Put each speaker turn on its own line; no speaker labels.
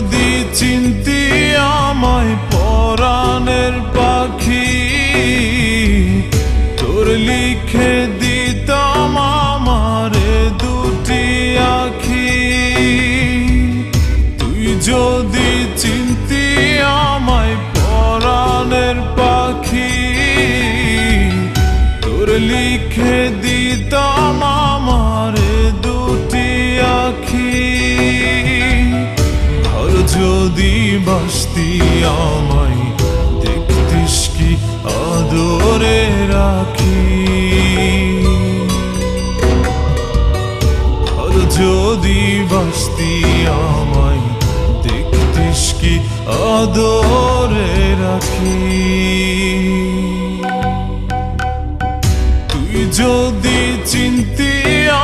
যদি চিনতি আমায় পরাণের পাখি, তোর লিখে দিতাম আমারে দুটি আখি। তুই যদি চিনতি আমায় পরাণের পাখি, তোর লিখে দিতাম আমারে দুটি আখি। আর যদি বাসতি আমায় দেখতিস কি আদরে রাখি। আর যদি বাসতি আমায় দেখতিস কি আদরে রাখি। তুই যদি চিনতি